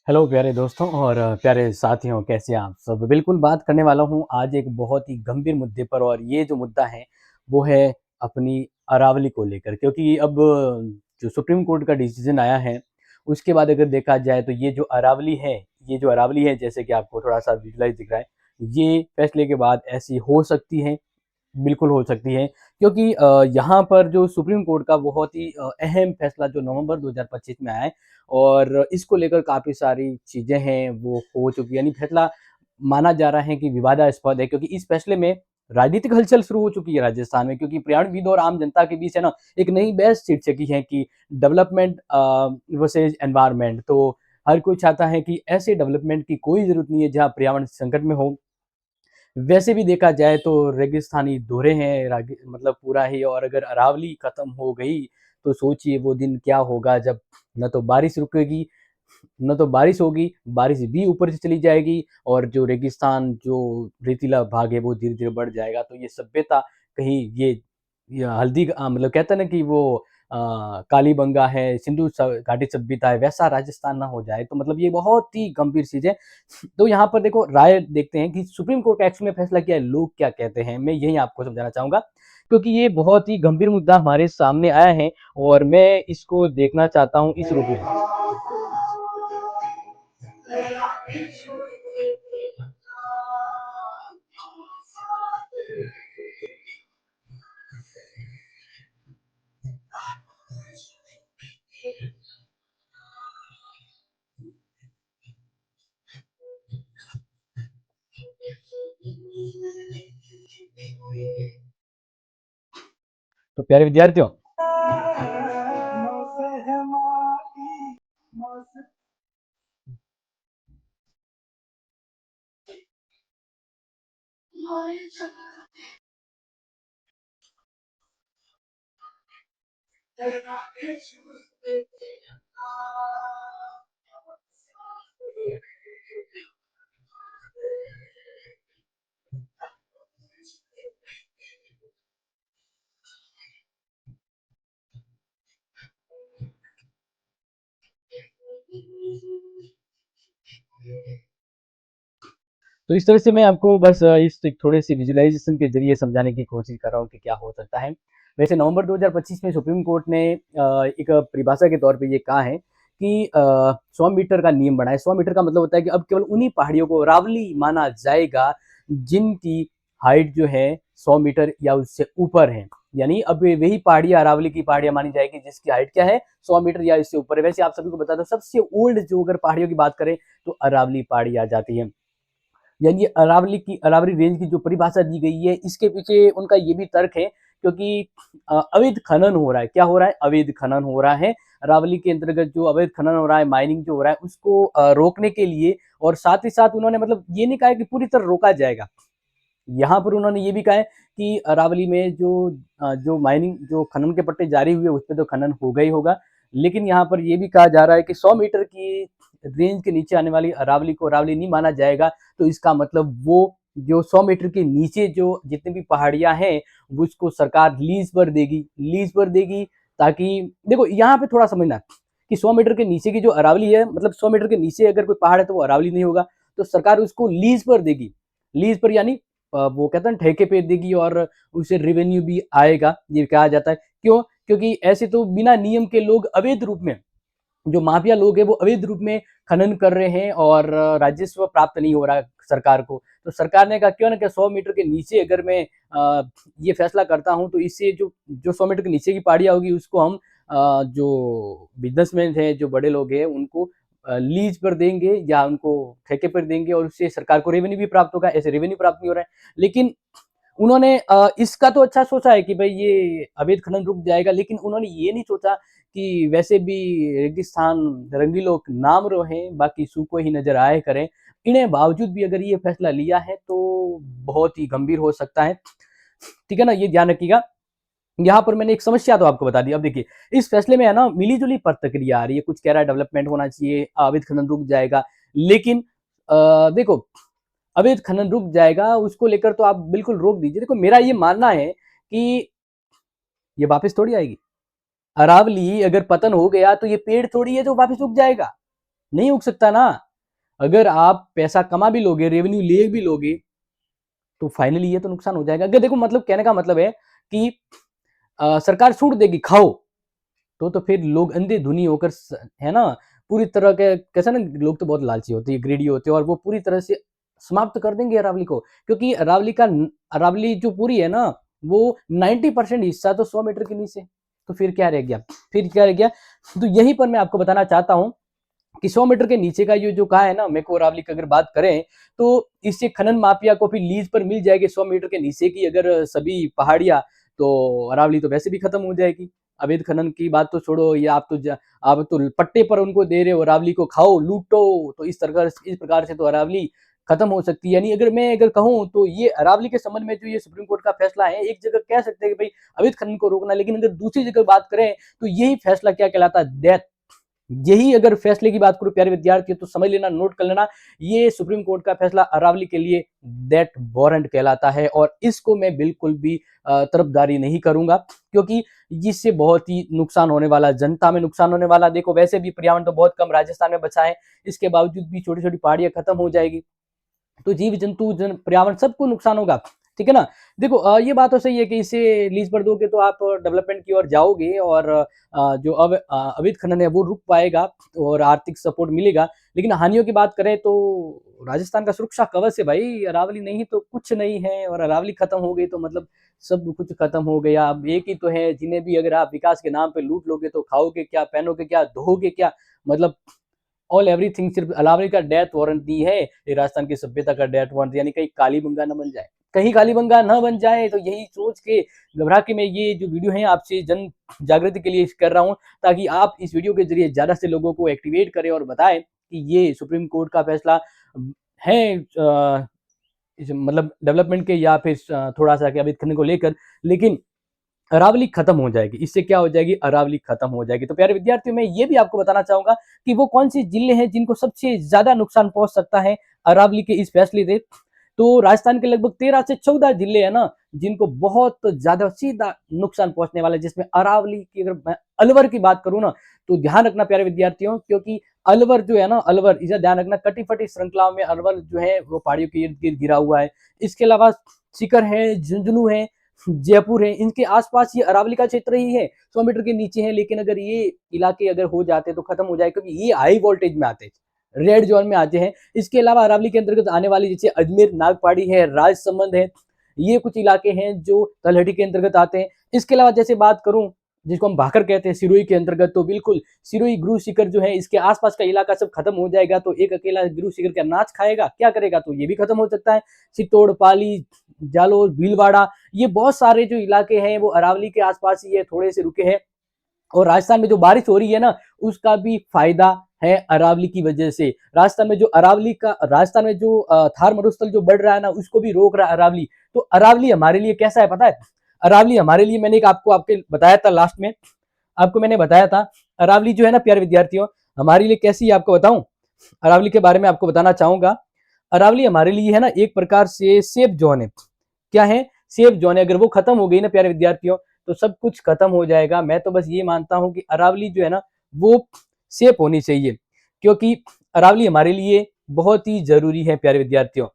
Hello प्यारे दोस्तों और प्यारे साथियों, कैसे हैं आप सब? बिल्कुल बात करने वाला हूँ आज एक बहुत ही गंभीर मुद्दे पर और ये जो मुद्दा है वो है अपनी अरावली को लेकर, क्योंकि अब जो सुप्रीम कोर्ट का डिसीजन आया है उसके बाद अगर देखा जाए तो ये जो अरावली है जैसे कि आपको थोड़ा-सा विजुअलाइज़ दिख रहा है, ये फैसले के बाद ऐसी हो सकती है, बिल्कुल हो सकती है, क्योंकि यहाँ पर जो सुप्रीम कोर्ट का बहुत ही अहम फैसला जो नवंबर 2025 में आया है और इसको लेकर काफ़ी सारी चीज़ें हैं वो हो चुकी है। यानी फैसला माना जा रहा है कि विवादास्पद है, क्योंकि इस फैसले में राजनीतिक हलचल शुरू हो चुकी है राजस्थान में, क्योंकि पर्यावरणविद और आम जनता के बीच है ना एक नई बहस छिड़ चुकी है कि डेवलपमेंट वर्सेस एनवायरनमेंट। तो हर कोई चाहता है कि ऐसे डेवलपमेंट की कोई ज़रूरत नहीं है जहाँ पर्यावरण संकट में हो। वैसे भी देखा जाए तो रेगिस्तानी दौरे हैं मतलब पूरा ही, और अगर अरावली खत्म हो गई तो सोचिए वो दिन क्या होगा जब न तो बारिश रुकेगी, न तो बारिश होगी, बारिश भी ऊपर से चली जाएगी और जो रेगिस्तान जो रेतीला भाग है वो धीरे-धीरे बढ़ जाएगा। तो ये सभ्यता कहीं ये हल्दी मतलब कहते हैं ना कि वो कालीबंगा है, सिंधु घाटी सभ्यता है, वैसा राजस्थान ना हो जाए, तो मतलब ये बहुत ही गंभीर चीज़ है। तो यहाँ पर देखो राय देखते हैं कि सुप्रीम कोर्ट एक्चुअल में फैसला किया है, लोग क्या कहते हैं? मैं यही आपको समझाना चाहूँगा, क्योंकि ये बहुत ही गंभीर मुद्दा हमारे सामने आया है और मैं इसको देखना चाहता हूँ इस रूप में। तो प्यारे विद्यार्थियों, तो इस तरह से मैं आपको बस इस एक थोड़े-से विजुअलाइज़ेशन के ज़रिए समझाने की कोशिश कर रहा हूँ कि क्या हो सकता है। वैसे नवंबर 2025 में सुप्रीम कोर्ट ने एक परिभाषा के तौर पे ये कहा है कि 100 मीटर का नियम बनाया है। 100 मीटर का मतलब होता है कि अब केवल उन्हीं पहाड़ियों को अरावली माना जाएगा जिनकी हाइट जो है 100 मीटर या उससे ऊपर है। यानी अब वही पहाड़ियाँ अरावली की पहाड़ियाँ मानी जाएगी जिसकी हाइट क्या है 100 मीटर या इससे ऊपर है। वैसे आप सभी को बता दूँ सबसे ओल्ड जो अगर पहाड़ियों की बात करें तो अरावली पहाड़ी आ जाती है। यानी अरावली रेंज की जो परिभाषा दी गई है इसके पीछे उनका ये भी तर्क है, क्योंकि अवैध खनन हो रहा है। क्या हो रहा है? अवैध खनन हो रहा है। अरावली के अंतर्गत जो अवैध खनन हो रहा है, माइनिंग जो हो रहा है उसको रोकने के लिए, और साथ ही साथ उन्होंने मतलब ये नहीं कहा है कि पूरी तरह रोका जाएगा। यहाँ पर उन्होंने ये भी कहा है कि अरावली में जो माइनिंग जो खनन के पट्टे जारी हुए उसपे तो खनन होगा ही होगा। लेकिन यहाँ पर ये भी कहा जा रहा है कि 100 मीटर की रेंज के नीचे आने वाली अरावली को अरावली नहीं माना जाएगा। तो इसका मतलब वो जो 100 मीटर के नीचे जो जितनी भी पहाड़ियाँ हैं, वो उसको सरकार लीज़ पर देगी, ताकि देखो यहाँ पे थोड़ा समझना कि 100 मीटर के नीचे की जो अरावली है, मतलब 100 मीटर के नीचे अगर कोई पहाड़ है तो वो अरावली नहीं होगा। तो सरकार उसको लीज़ पर देगी। लीज़ पर यानी वो कहते हैं ना ठेके पे देगी और उसे रेवेन्यू भी आएगा, ये कहा जाता है। क्यों? क्योंकि ऐसे तो बिना नियम के लोग अवैध रूप में, जो माफिया लोग हैं वो अवैध रूप में खनन कर रहे हैं और राजस्व प्राप्त नहीं हो रहा है सरकार को। तो सरकार ने कहा क्यों ना कि 100 मीटर के नीचे अगर मैं ये फैसला करता हूँ तो इससे जो जो 100 मीटर के नीचे की पहाड़ियाँ होगी उसको हम जो बिजनेसमैन हैं, जो बड़े लोग हैं उनको लीज पर देंगे या उनको ठेके पर देंगे और उससे सरकार को रेवेन्यू भी प्राप्त होगा। ऐसे रेवेन्यू प्राप्त नहीं हो रहा है। लेकिन उन्होंने इसका तो अच्छा सोचा है कि भाई ये अवैध खनन रुक जाएगा, लेकिन उन्होंने ये नहीं सोचा कि वैसे भी रेगिस्तान रंगीलो नाम रहे, बाकी सूखो ही नजर आए करें। इन्हें बावजूद भी अगर ये फैसला लिया है तो बहुत ही गंभीर हो सकता है। ठीक है ना? ये ध्यान रखिएगा। यहाँ पर मैंने एक समस्या तो आपको बता दी। अब देखिए, इस फैसले में है ना मिली-जुली प्रतिक्रिया आ रही है। कुछ कह रहा है डेवलपमेंट होना चाहिए, अवैध खनन रुक जाएगा। लेकिन देखो, अवैध खनन रुक जाएगा उसको लेकर तो आप बिल्कुल रोक दीजिए। देखो मेरा ये मानना है कि ये वापस थोड़ी आएगी। अरावली अगर पतन हो गया तो ये पेड़ थोड़ी है जो वापस उग जाएगा। नहीं उग सकता ना। अगर आप पैसा कमा भी लोगे, रेवेन्यू ले भी लोगे, तो फाइनली ये तो नुकसान हो जाएगा। अगर देखो मतलब कहने का मतलब है कि सरकार छूट देगी खाओ, तो फिर लोग अंधे-धुनी होकर है ना, पूरी तरह के कैसा ना, लोग तो बहुत लालची होते हैं, ग्रीडी होते हैं और वो पूरी तरह से समाप्त कर देंगे अरावली को। क्योंकि अरावली जो पूरी है ना, वो 90% हिस्सा तो 100 मीटर के नीचे। तो फिर क्या रह गया? फिर क्या रह गया? तो यहीं पर मैं आपको बताना चाहता हूँ कि 100 मीटर के नीचे का ये जो कहा है ना, मेरे को अरावली की अगर बात करें, तो इससे खनन माफिया को फिर लीज पर मिल जाएगी 100 मीटर के नीचे की अगर सभी पहाड़ियाँ, तो अरावली तो वैसे भी खत्म हो जाएगी। अवैध खनन की बात तो छोड़ो, ये आप तो पट्टे पर उनको दे रहे हो, अरावली को खाओ, लूटो, तो इस प्रकार से तो अरावली खत्म हो सकती है। यानी अगर कहूँ तो ये अरावली के संबंध में जो ये सुप्रीम कोर्ट का फैसला है, एक जगह कह सकते हैं कि भाई अवैध खनन को रोकना, लेकिन अगर दूसरी जगह बात करें तो यही फैसला क्या कहलाता है? डेथ। यही अगर फैसले की बात करूं प्यारे विद्यार्थी, तो समझ लेना, नोट कर लेना, ये सुप्रीम कोर्ट का फैसला अरावली के लिए डेथ वारंट कहलाता है और इसको मैं बिल्कुल भी तरफदारी नहीं करूंगा, क्योंकि इससे बहुत ही नुकसान होने वाला, जनता में नुकसान होने वाला। देखो वैसे भी पर्यावरण तो बहुत कम राजस्थान में बचा है, इसके बावजूद भी छोटी छोटी पहाड़ियां खत्म हो जाएगी, तो जीव जंतु पर्यावरण सबको नुकसान होगा। ठीक है ना? देखो ये बात तो सही है कि इसे लीज पर दोगे तो आप डेवलपमेंट की ओर जाओगे और जो अवैध खनन है वो रुक पाएगा और आर्थिक सपोर्ट मिलेगा। लेकिन हानियों की बात करें तो राजस्थान का सुरक्षा कवच है भाई, अरावली नहीं तो कुछ नहीं है, और अरावली खत्म हो गई तो मतलब सब कुछ खत्म हो गया। अब एक ही तो है, जिन्हें भी अगर आप विकास के नाम पे लूट लोगे तो खाओगे क्या, पहनोगे क्या, धोगे क्या? मतलब ऑल एवरीथिंग सिर्फ अलावरी का डेथ वारंट दी है, ये राजस्थान की सभ्यता का डेथ वारंट, यानी कहीं कालीबंगा न बन जाए, कहीं कालीबंगा न बन जाए। तो यही सोच के घबरा के मैं ये जो वीडियो है आपसे जन जागृति के लिए कर रहा हूँ, ताकि आप इस वीडियो के जरिए ज्यादा से लोगों को एक्टिवेट करें और बताएं कि ये सुप्रीम कोर्ट का फैसला है मतलब डेवलपमेंट के या फिर थोड़ा सा अभी खनन को लेकर, लेकिन अरावली खत्म हो जाएगी। इससे क्या हो जाएगी? अरावली खत्म हो जाएगी। तो प्यारे विद्यार्थियों, मैं ये भी आपको बताना चाहूंगा कि वो कौन से जिले हैं जिनको सबसे ज्यादा नुकसान पहुंच सकता है अरावली के इस फैसले से। तो राजस्थान के लगभग 13 से 14 जिले हैं ना, जिनको बहुत ज्यादा सीधा नुकसान पहुंचने वाला है, जिसमें अरावली की अगर मैं अलवर की बात करूं ना, तो ध्यान रखना प्यारे विद्यार्थियों, क्योंकि अलवर जो है ना, अलवर इसे ध्यान रखना, कटी फटी श्रृंखलाओं में अलवर जो है वो पहाड़ियों के इर्द गिर्द गिरा हुआ है। इसके अलावा सीकर है, झुंझुनू है, जयपुर है, इनके आसपास ये अरावली का क्षेत्र ही है, 100 मीटर के नीचे है। लेकिन अगर ये इलाके अगर हो जाते तो खत्म हो जाए, क्योंकि ये हाई वोल्टेज में आते हैं, रेड जोन में आते हैं। इसके अलावा अरावली के अंतर्गत आने वाली जैसे अजमेर, नागपाड़ी है, राजसमंद है, ये कुछ इलाके हैं जो तलहटी के अंतर्गत आते हैं। इसके अलावा जैसे बात करूं, जिसको हम भाकर कहते हैं, सिरोही के अंतर्गत, तो बिल्कुल सिरोही गुरु शिखर जो है, इसके आसपास का इलाका सब खत्म हो जाएगा। तो एक अकेला गुरु शिखर का नाच खाएगा, क्या करेगा? तो ये भी खत्म हो सकता है। चित्तौड़, पाली, जालोर, भीलवाड़ा, ये बहुत सारे जो इलाके हैं वो अरावली के आसपास ही है, थोड़े से रुके हैं। और राजस्थान में जो बारिश हो रही है ना, उसका भी फायदा है अरावली की वजह से। राजस्थान में जो थार मरुस्थल जो बढ़ रहा है ना, उसको भी रोक रहा है अरावली। तो अरावली हमारे लिए कैसा है पता है? अरावली हमारे लिए, मैंने एक आपको आपके बताया था लास्ट में, आपको मैंने बताया था, अरावली जो है ना प्यारे विद्यार्थियों, हमारे लिए कैसी है आपको बताऊं? अरावली के बारे में आपको बताना चाहूंगा। अरावली हमारे लिए है ना एक प्रकार से सेफ जोन है। क्या है? सेफ जोन है। अगर वो खत्म हो गई ना प्यारे विद्यार्थियों, तो सब कुछ खत्म हो जाएगा। मैं तो बस ये मानता हूं कि अरावली जो है ना वो सेफ होनी चाहिए, क्योंकि अरावली हमारे लिए बहुत ही जरूरी है प्यारे विद्यार्थियों।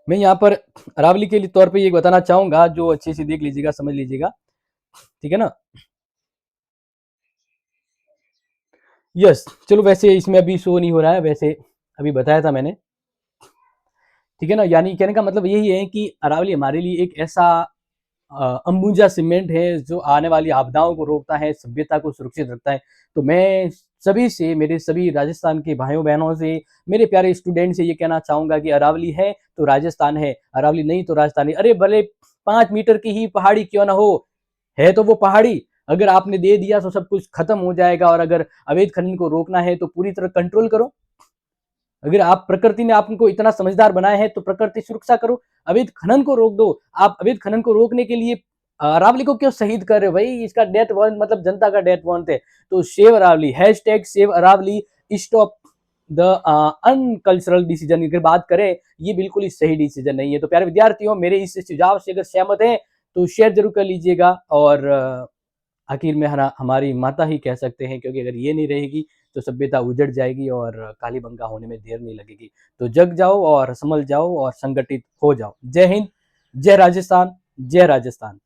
मैं यहाँ पर अरावली के लिए तौर पे ये बताना चाहूंगा, जो अच्छे से देख लीजिएगा, समझ लीजिएगा। ठीक है ना? यस, चलो, वैसे इसमें अभी शो नहीं हो रहा है, वैसे अभी बताया था मैंने। ठीक है ना? यानी कहने का मतलब यही है कि अरावली हमारे लिए एक ऐसा अंबुजा सीमेंट है जो आने वाली आपदाओं को रोकता है, सभ्यता को सुरक्षित रखता है। तो मैं सभी से, मेरे सभी राजस्थान के भाइयों बहनों से, मेरे प्यारे स्टूडेंट से ये कहना चाहूंगा कि अरावली है तो राजस्थान है, अरावली नहीं तो राजस्थान है। अरे भले 5 मीटर की ही पहाड़ी क्यों ना हो, है तो वो पहाड़ी। अगर आपने दे दिया तो सब कुछ खत्म हो जाएगा, और अगर अवैध खनन को रोकना है तो पूरी तरह कंट्रोल करो। अगर आप, प्रकृति ने आपको इतना समझदार बनाया है तो प्रकृति सुरक्षा करो, अवैध खनन को रोक दो। आप अवैध खनन को रोकने के लिए अरावली को क्यों शहीद कर रहे हो भाई? इसका डेथ वारंट मतलब जनता का डेथ वारंट है। तो save Aravalli, hashtag save Aravalli, stop the uncultural decision की बात करें, ये बिल्कुल ही सही डिसीजन नहीं है। तो प्यारे विद्यार्थियों, मेरे इस सुझाव से अगर सहमत है तो शेयर जरूर कर लीजिएगा। और आखिर में हमारी माता ही कह सकते हैं, क्योंकि अगर ये नहीं रहेगी तो सभ्यता उजड़ जाएगी और कालीबंगा होने में देर नहीं लगेगी। तो जग जाओ और संभल जाओ और संगठित हो जाओ। जय हिंद, जय राजस्थान, जय राजस्थान।